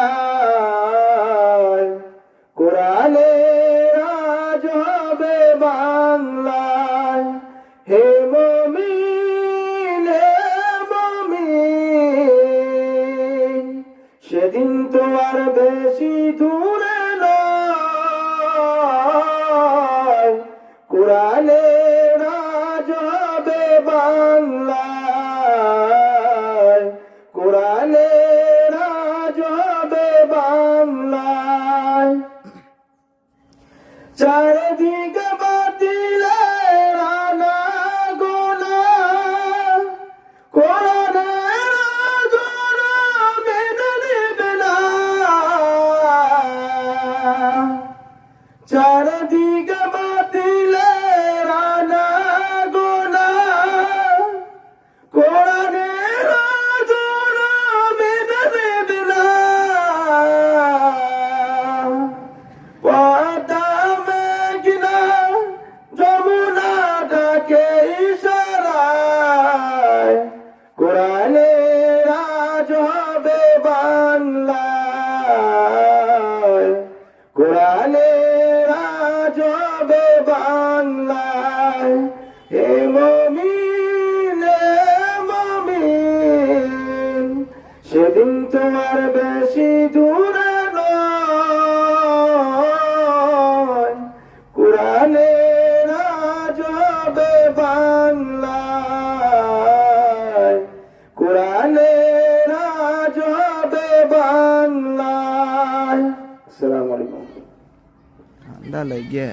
বাংলায় কোরআনের রাজ হবে বাংলায়। হে মুমিন হে মুমিন, সেদিন তো আর বেশি দূরে নয়, কোরআনের রাজ হবে বাংলায়, কোরআনের রাজ হবে বাংলায়। চারিদিকে বাতিলের আনাগোনা, কোরআনের আলোচনা মেনে নেবে না। চারিদিকে বাতিলের আনাগোনা, কোরআনের আলোচনা মেনে নেবে না। কোরআনের রাজ হবে বাংলায়, কোরআনের রাজ হবে বাংলায়। হে মুমিন হে মুমিন, সেদিন তোমার বেশি দূরে নয়, কোরআনের রাজ হবে বাংলায়, কোরআনের রাজ হবে বাংলায়। আসসালামু আলাইকুম। ঠান্ডা লাগে।